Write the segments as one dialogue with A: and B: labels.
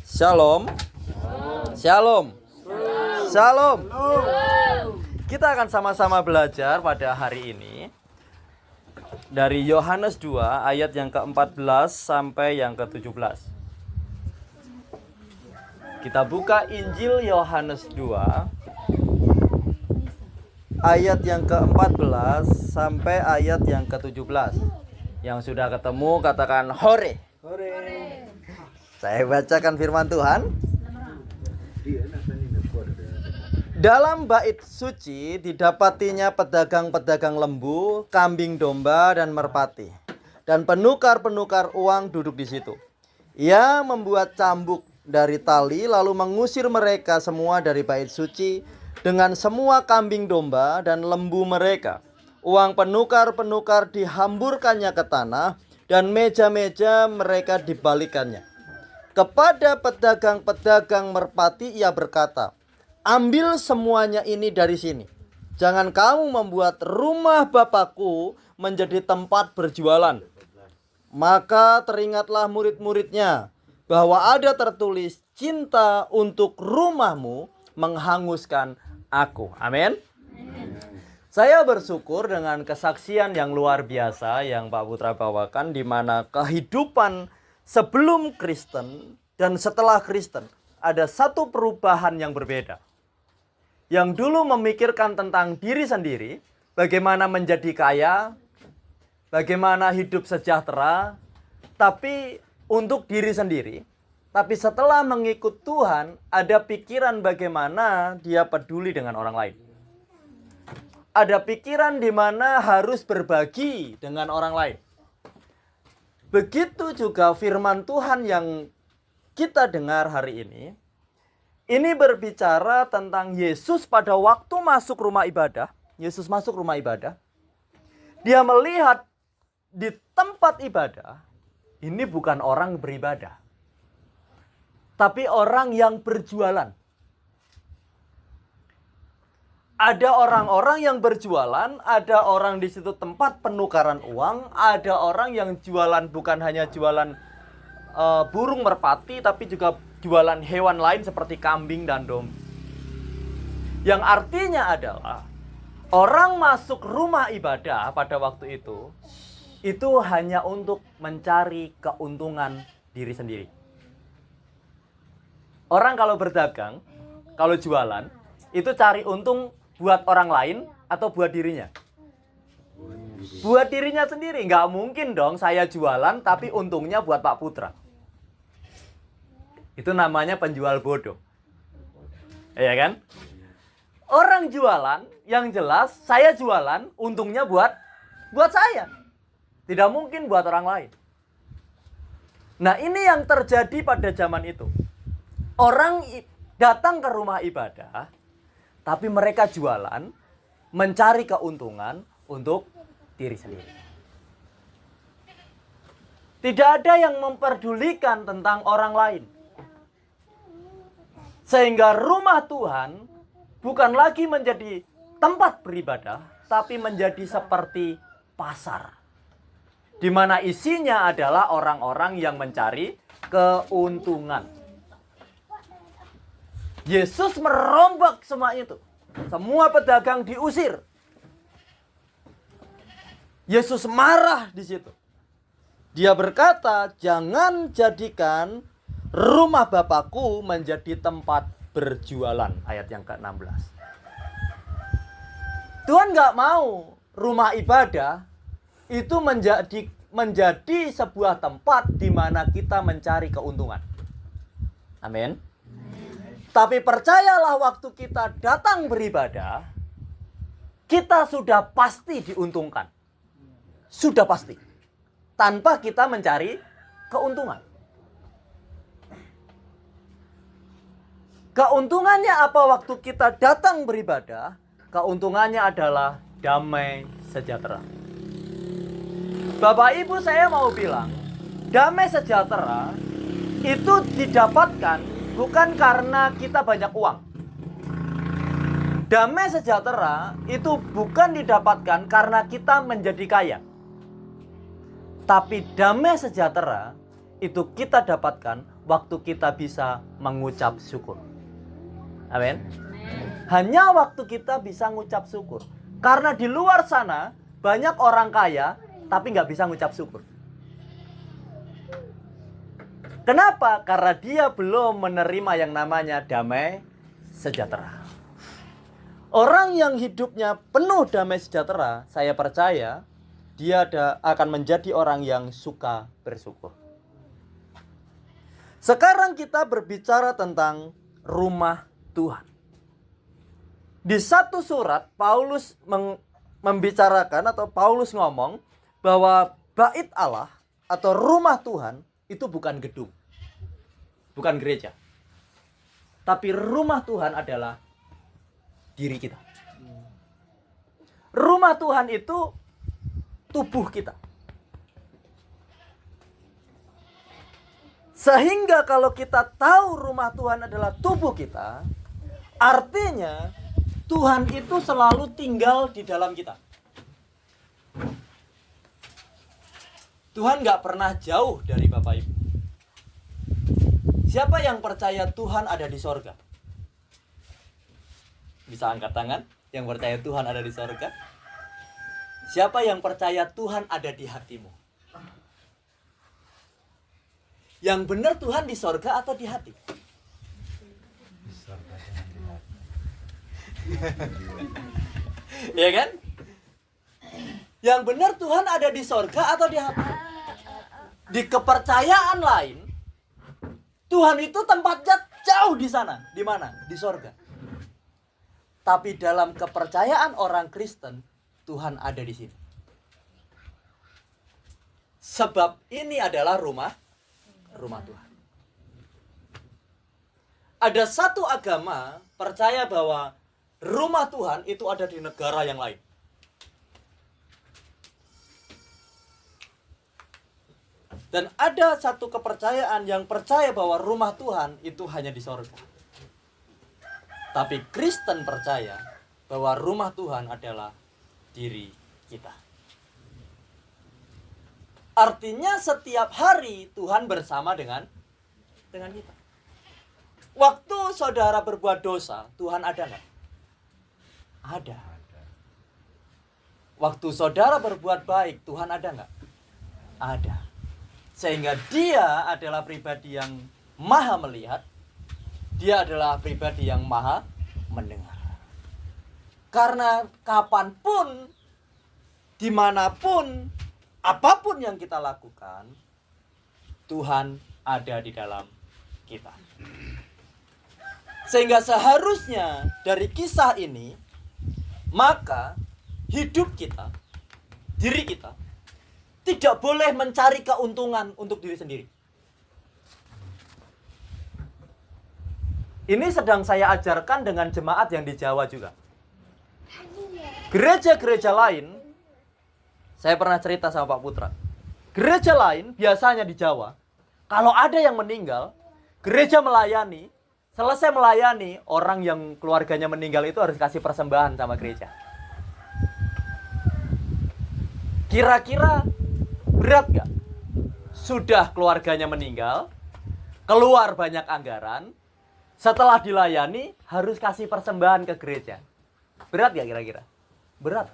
A: Shalom. Shalom. Shalom. Kita akan sama-sama belajar pada hari ini dari Yohanes 2 ayat yang ke-14 sampai yang ke-17. Kita buka Injil Yohanes 2 ayat yang ke-14 sampai ayat yang ke-17. Yang sudah ketemu katakan hore. Saya bacakan firman Tuhan. Dalam bait suci didapatinya pedagang-pedagang lembu, kambing domba dan merpati. Dan penukar-penukar uang duduk di situ. Ia membuat cambuk dari tali lalu mengusir mereka semua dari bait suci dengan semua kambing domba dan lembu mereka. Uang penukar-penukar dihamburkannya ke tanah dan meja-meja mereka dibalikannya. Kepada pedagang-pedagang merpati ia berkata, "Ambil semuanya ini dari sini. Jangan kamu membuat rumah Bapakku menjadi tempat berjualan." Maka teringatlah murid-muridnya bahwa ada tertulis, "Cinta untuk rumahmu menghanguskan aku." Amin. Saya bersyukur dengan kesaksian yang luar biasa yang Pak Putra bawakan, di mana kehidupan sebelum Kristen dan setelah Kristen ada satu perubahan yang berbeda. Yang dulu memikirkan tentang diri sendiri, bagaimana menjadi kaya, bagaimana hidup sejahtera, tapi untuk diri sendiri. Tapi setelah mengikut Tuhan, ada pikiran bagaimana dia peduli dengan orang lain. Ada pikiran di mana harus berbagi dengan orang lain. Begitu juga firman Tuhan yang kita dengar hari ini. Ini berbicara tentang Yesus pada waktu masuk rumah ibadah. Yesus masuk rumah ibadah. Dia melihat di tempat ibadah, ini bukan orang beribadah, tapi orang yang berjualan. Ada orang-orang yang berjualan, ada orang di situ tempat penukaran uang, ada orang yang jualan bukan hanya jualan burung merpati, tapi juga jualan hewan lain seperti kambing dan domba. Yang artinya adalah orang masuk rumah ibadah pada waktu itu hanya untuk mencari keuntungan diri sendiri. Orang kalau berdagang, kalau jualan, itu cari untung buat orang lain atau buat dirinya? Buat dirinya sendiri. Nggak mungkin dong saya jualan tapi untungnya buat Pak Putra. Itu namanya penjual bodoh. Iya kan? Orang jualan yang jelas saya jualan untungnya buat saya. Tidak mungkin buat orang lain. Nah, ini yang terjadi pada zaman itu. Orang datang ke rumah ibadah, tapi mereka jualan, mencari keuntungan untuk diri sendiri. Tidak ada yang memperdulikan tentang orang lain. Sehingga rumah Tuhan bukan lagi menjadi tempat beribadah, tapi menjadi seperti pasar. Di mana isinya adalah orang-orang yang mencari keuntungan. Yesus merombak semua itu. Semua pedagang diusir. Yesus marah di situ. Dia berkata, "Jangan jadikan rumah Bapakku menjadi tempat berjualan." Ayat yang ke-16. Tuhan nggak mau rumah ibadah itu menjadi sebuah tempat di mana kita mencari keuntungan. Amin. Tapi percayalah, waktu kita datang beribadah, kita sudah pasti diuntungkan. Sudah pasti. Tanpa kita mencari keuntungan. Keuntungannya apa waktu kita datang beribadah? Keuntungannya adalah damai sejahtera. Bapak Ibu, saya mau bilang, damai sejahtera itu didapatkan bukan karena kita banyak uang. Damai sejahtera itu bukan didapatkan karena kita menjadi kaya. Tapi damai sejahtera itu kita dapatkan waktu kita bisa mengucap syukur. Amin. Hanya waktu kita bisa mengucap syukur. Karena di luar sana banyak orang kaya tapi nggak bisa mengucap syukur. Kenapa? Karena dia belum menerima yang namanya damai sejahtera. Orang yang hidupnya penuh damai sejahtera, saya percaya dia akan menjadi orang yang suka bersyukur. Sekarang kita berbicara tentang rumah Tuhan. Di satu surat Paulus membicarakan atau Paulus ngomong bahwa bait Allah atau rumah Tuhan itu bukan gedung, bukan gereja. Tapi rumah Tuhan adalah diri kita. Rumah Tuhan itu tubuh kita. Sehingga kalau kita tahu rumah Tuhan adalah tubuh kita, artinya Tuhan itu selalu tinggal di dalam kita. Tuhan gak pernah jauh dari Bapak Ibu. Siapa yang percaya Tuhan ada di sorga? Bisa angkat tangan yang percaya Tuhan ada di sorga. Siapa yang percaya Tuhan ada di hatimu? Yang benar Tuhan di sorga atau di hati? Ya kan? Yang benar Tuhan ada di sorga atau di hati? Di kepercayaan lain, Tuhan itu tempatnya jauh di sana. Di mana? Di sorga. Tapi dalam kepercayaan orang Kristen, Tuhan ada di sini. Sebab ini adalah rumah Tuhan. Ada satu agama percaya bahwa rumah Tuhan itu ada di negara yang lain. Dan ada satu kepercayaan yang percaya bahwa rumah Tuhan itu hanya di sorga. Tapi Kristen percaya bahwa rumah Tuhan adalah diri kita. Artinya setiap hari Tuhan bersama dengan kita. Waktu saudara berbuat dosa, Tuhan ada nggak? Ada. Waktu saudara berbuat baik, Tuhan ada nggak? Ada. Sehingga dia adalah pribadi yang maha melihat. Dia adalah pribadi yang maha mendengar. Karena kapanpun, dimanapun, apapun yang kita lakukan, Tuhan ada di dalam kita. Sehingga seharusnya dari kisah ini, maka hidup kita, diri kita, tidak boleh mencari keuntungan untuk diri sendiri. Ini sedang saya ajarkan dengan jemaat yang di Jawa juga. Gereja-gereja lain, saya pernah cerita sama Pak Putra. Gereja lain biasanya di Jawa, kalau ada yang meninggal, gereja melayani, selesai melayani, orang yang keluarganya meninggal itu harus kasih persembahan sama gereja. Kira-kira berat gak? Sudah keluarganya meninggal, keluar banyak anggaran, setelah dilayani harus kasih persembahan ke gereja. Berat gak kira-kira? Berat.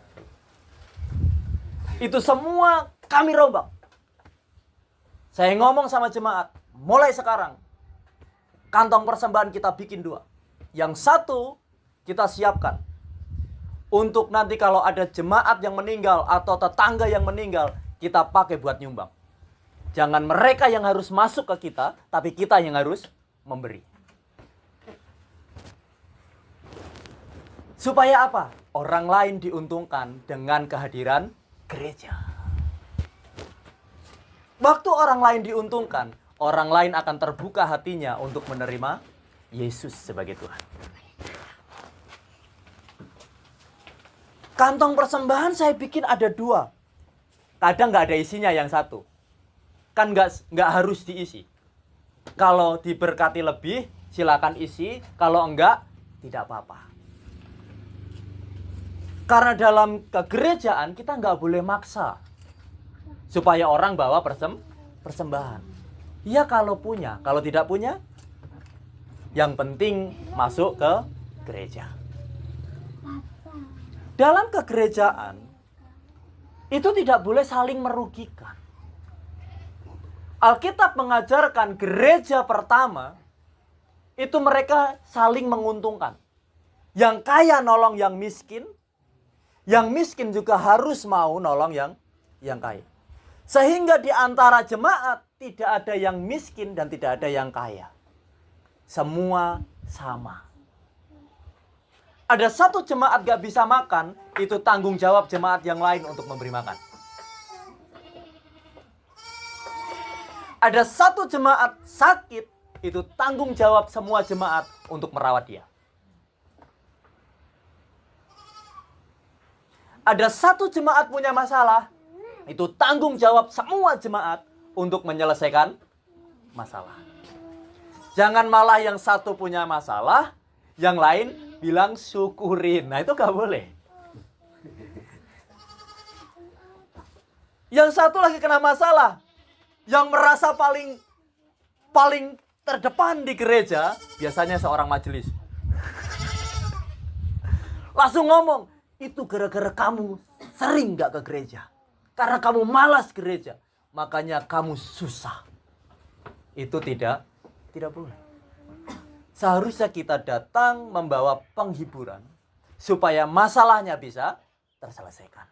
A: Itu semua kami rombak. Saya ngomong sama jemaat, mulai sekarang kantong persembahan kita bikin 2. Yang satu kita siapkan untuk nanti kalau ada jemaat yang meninggal atau tetangga yang meninggal, kita pakai buat nyumbang. Jangan mereka yang harus masuk ke kita, tapi kita yang harus memberi. Supaya apa? Orang lain diuntungkan dengan kehadiran gereja. Waktu orang lain diuntungkan, orang lain akan terbuka hatinya untuk menerima Yesus sebagai Tuhan. Kantong persembahan saya bikin ada 2. Kadang nggak ada isinya yang satu. Kan nggak harus diisi. Kalau diberkati lebih, silakan isi. Kalau enggak, tidak apa-apa. Karena dalam kegerejaan kita nggak boleh maksa supaya orang bawa persembahan. Ya kalau punya, kalau tidak punya, yang penting masuk ke gereja. Dalam kegerejaan, itu tidak boleh saling merugikan. Alkitab mengajarkan gereja pertama, itu mereka saling menguntungkan. Yang kaya nolong yang miskin juga harus mau nolong yang kaya. Sehingga di antara jemaat tidak ada yang miskin dan tidak ada yang kaya. Semua sama. Ada satu jemaat gak bisa makan, itu tanggung jawab jemaat yang lain untuk memberi makan. Ada satu jemaat sakit, itu tanggung jawab semua jemaat untuk merawat dia. Ada satu jemaat punya masalah, itu tanggung jawab semua jemaat untuk menyelesaikan masalah. Jangan malah yang satu punya masalah, yang lain bilang syukurin. Nah itu gak boleh. Yang satu lagi kena masalah, yang merasa paling terdepan di gereja, biasanya seorang majelis. Langsung ngomong, itu gara-gara kamu sering gak ke gereja. Karena kamu malas gereja, makanya kamu susah. Itu tidak boleh. Seharusnya kita datang membawa penghiburan, supaya masalahnya bisa terselesaikan.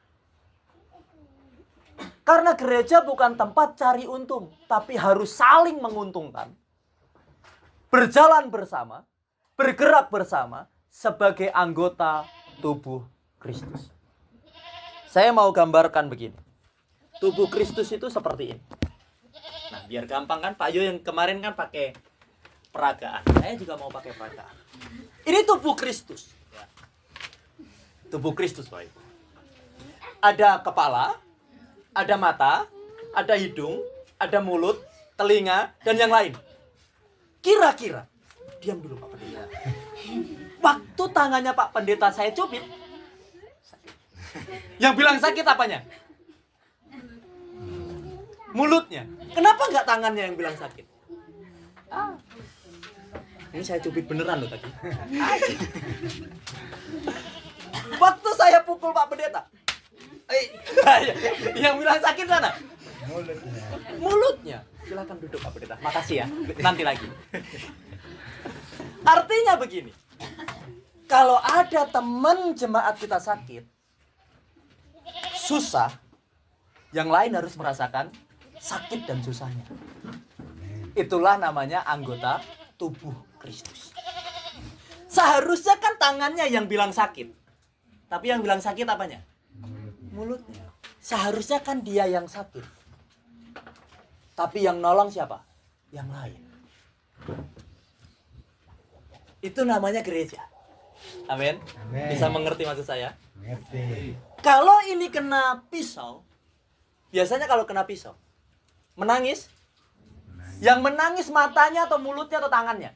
A: Karena gereja bukan tempat cari untung, tapi harus saling menguntungkan. Berjalan bersama, bergerak bersama sebagai anggota tubuh Kristus. Saya mau gambarkan begini. Tubuh Kristus itu seperti ini. Nah, biar gampang kan, Pak Yo yang kemarin kan pakai peragaan. Saya juga mau pakai peragaan. Ini tubuh Kristus. Tubuh Kristus, Pak. Ada kepala, ada mata, ada hidung, ada mulut, telinga, dan yang lain. Kira-kira, diam dulu Pak Pendeta. Waktu tangannya Pak Pendeta saya cubit, yang bilang sakit apanya? Mulutnya. Kenapa nggak tangannya yang bilang sakit? Ini saya cubit beneran loh tadi. Waktu saya pukul Pak Pendeta, yang bilang sakit mana? Mulutnya. Silakan duduk Pak Pendeta. Makasih ya. Nanti lagi. Artinya begini. Kalau ada teman jemaat kita sakit, susah, yang lain harus merasakan sakit dan susahnya. Itulah namanya anggota tubuh Kristus. Seharusnya kan tangannya yang bilang sakit. Tapi yang bilang sakit apanya? Mulutnya. Seharusnya kan dia yang sakit. Tapi yang nolong siapa? Yang lain. Itu namanya gereja. Amin. Bisa mengerti maksud saya?
B: Mengerti.
A: Kalau ini kena pisau, biasanya kalau kena pisau, menangis. Yang menangis matanya atau mulutnya atau tangannya?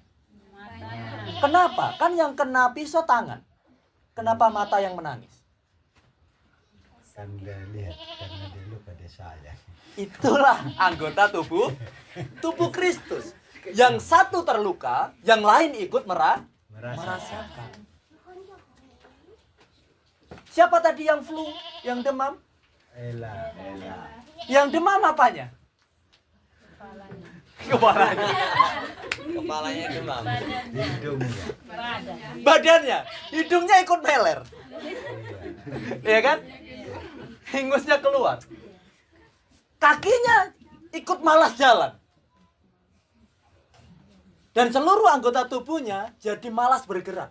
A: Kenapa? Kan yang kena pisau tangan. Kenapa mata yang menangis?
B: Anda lihat karena dia lupa dia sayang.
A: Itulah anggota tubuh Kristus. Yang satu terluka, yang lain ikut merasakan. Siapa tadi yang flu, yang demam?
B: Ella.
A: Yang demam apanya? Kepalanya. Kepalanya demam.
B: Hidungnya.
A: Badannya, hidungnya ikut meler. Iya kan? Hingusnya keluar. Kakinya ikut malas jalan. Dan seluruh anggota tubuhnya jadi malas bergerak.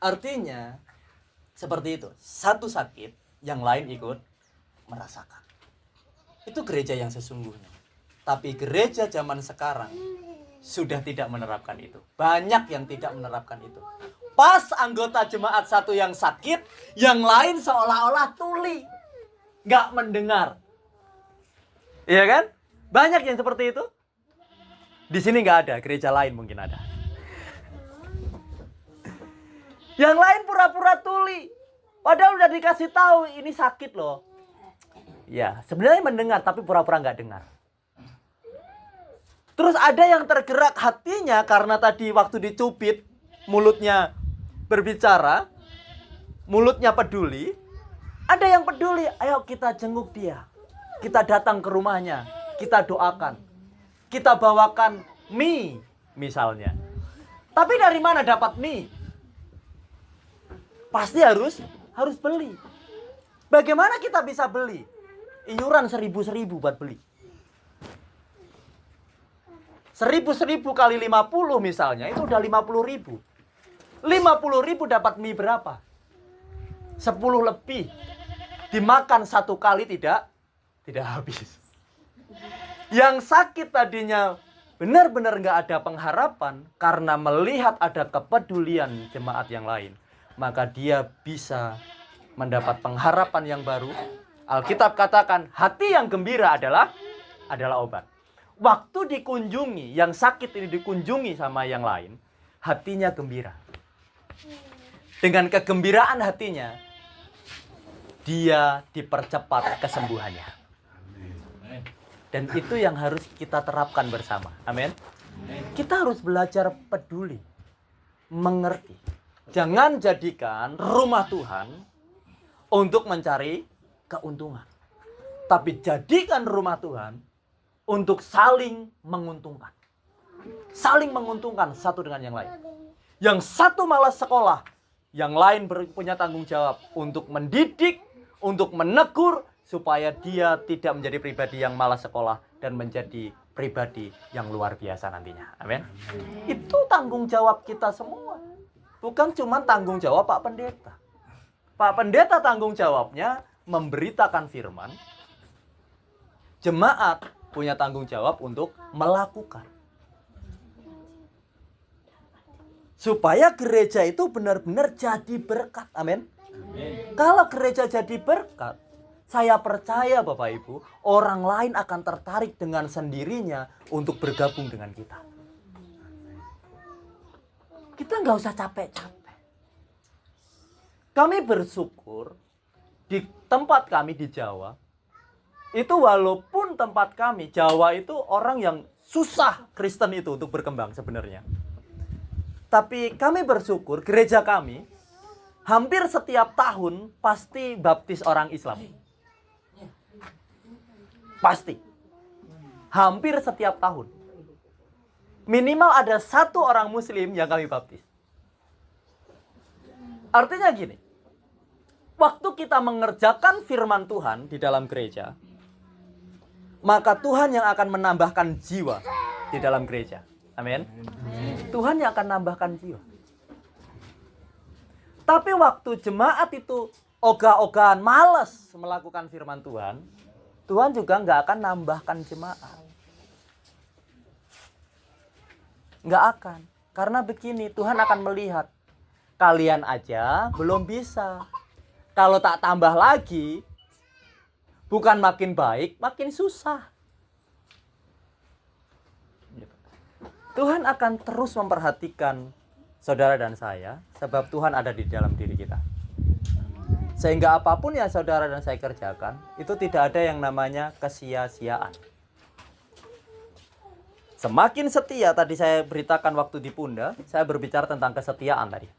A: Artinya seperti itu. Satu sakit, yang lain ikut merasakan. Itu gereja yang sesungguhnya. Tapi gereja zaman sekarang sudah tidak menerapkan itu. Banyak yang tidak menerapkan itu. Pas anggota jemaat satu yang sakit, yang lain seolah-olah tuli. Nggak mendengar. Iya kan? Banyak yang seperti itu. Di sini nggak ada, gereja lain mungkin ada. Yang lain pura-pura tuli. Padahal udah dikasih tahu ini sakit loh.
C: Ya, sebenarnya mendengar tapi pura-pura nggak dengar. Terus ada yang tergerak hatinya karena tadi waktu dicubit, mulutnya berbicara, mulutnya peduli. Ada yang peduli, ayo kita jenguk dia. Kita datang ke rumahnya, kita doakan. Kita bawakan mie misalnya. Tapi dari mana dapat mie? Pasti harus beli. Bagaimana kita bisa beli? Iuran 1.000 buat beli. 1.000 kali 50 misalnya, itu udah 50.000. 50.000 dapat mie berapa? 10 lebih. Dimakan satu kali tidak habis. Yang sakit tadinya benar-benar nggak ada pengharapan karena melihat ada kepedulian jemaat yang lain, maka dia bisa mendapat pengharapan yang baru. Alkitab katakan hati yang gembira adalah obat. Waktu dikunjungi, yang sakit ini dikunjungi sama yang lain, hatinya gembira. Dengan kegembiraan hatinya, dia dipercepat kesembuhannya. Dan itu yang harus kita terapkan bersama. Amin. Kita harus belajar peduli, mengerti. Jangan jadikan rumah Tuhan untuk mencari keuntungan. Tapi jadikan rumah Tuhan untuk saling menguntungkan. Saling menguntungkan satu dengan yang lain. Yang satu malas sekolah, yang lain punya tanggung jawab untuk mendidik, untuk menegur, supaya dia tidak menjadi pribadi yang malas sekolah dan menjadi pribadi yang luar biasa nantinya. Amin. Itu tanggung jawab kita semua. Bukan cuma tanggung jawab Pak Pendeta. Pak Pendeta tanggung jawabnya memberitakan firman. Jemaat punya tanggung jawab untuk melakukan. Supaya gereja itu benar-benar jadi berkat. Amin. Kalau gereja jadi berkat, saya percaya Bapak Ibu, orang lain akan tertarik dengan sendirinya untuk bergabung dengan kita. Kita nggak usah capek-capek. Kami bersyukur di tempat kami di Jawa, itu walaupun tempat kami, Jawa itu orang yang susah Kristen itu untuk berkembang sebenarnya. Tapi kami bersyukur gereja kami hampir setiap tahun pasti baptis orang Islam. Pasti. Hampir setiap tahun. Minimal ada satu orang Muslim yang kami baptis. Artinya gini. Waktu kita mengerjakan firman Tuhan di dalam gereja, maka Tuhan yang akan menambahkan jiwa di dalam gereja. Amin. Tuhan yang akan menambahkan jiwa. Tapi waktu jemaat itu ogah-ogahan malas melakukan firman Tuhan, Tuhan juga nggak akan nambahkan jemaat. Nggak akan. Karena begini, Tuhan akan melihat. Kalian aja belum bisa. Kalau tak tambah lagi, bukan makin baik, makin susah. Tuhan akan terus memperhatikan saudara dan saya, sebab Tuhan ada di dalam diri kita. Sehingga apapun yang saudara dan saya kerjakan, itu tidak ada yang namanya kesia-siaan. Semakin setia, tadi saya beritakan waktu di Punda, saya berbicara tentang kesetiaan tadi.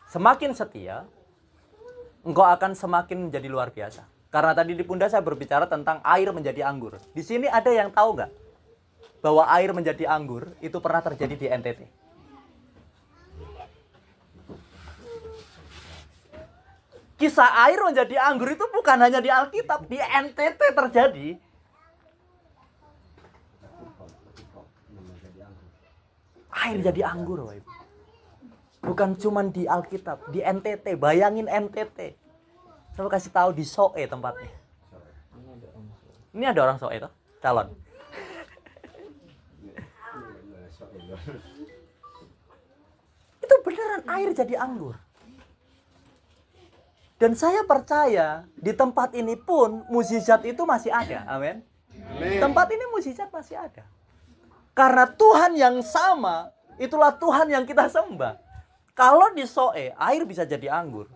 C: Semakin setia, engkau akan semakin menjadi luar biasa. Karena tadi di Punda saya berbicara tentang air menjadi anggur. Di sini ada yang tahu nggak bahwa air menjadi anggur itu pernah terjadi di NTT? Kisah air menjadi anggur itu bukan hanya di Alkitab, di NTT terjadi. Air jadi anggur, Bapak Ibu. Bukan cuma di Alkitab, di NTT. Bayangin NTT. Saya kasih tahu di Soe tempatnya. Ini ada orang Soe toh? Calon. Itu beneran air jadi anggur. Dan saya percaya di tempat ini pun mukjizat itu masih ada. Amin. Tempat ini mukjizat masih ada. Karena Tuhan yang sama, itulah Tuhan yang kita sembah. Kalau di Soe, air bisa jadi anggur.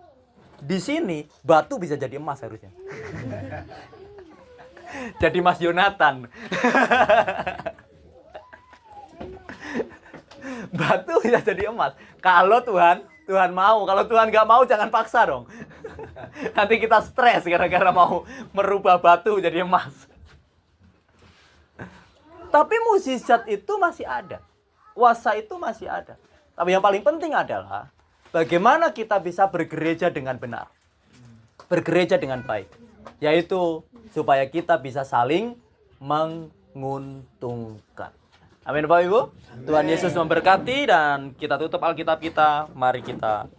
C: Di sini, batu bisa jadi emas harusnya. Jadi Mas Yonatan. Batu bisa jadi emas. Kalau Tuhan mau. Kalau Tuhan nggak mau, jangan paksa dong. Nanti kita stres gara-gara mau merubah batu jadi emas. Tapi mukjizat itu masih ada. Kuasa itu masih ada. Tapi yang paling penting adalah bagaimana kita bisa bergereja dengan benar. Bergereja dengan baik. Yaitu supaya kita bisa saling menguntungkan. Amin Bapak Ibu. Tuhan Yesus memberkati dan kita tutup Alkitab kita. Mari kita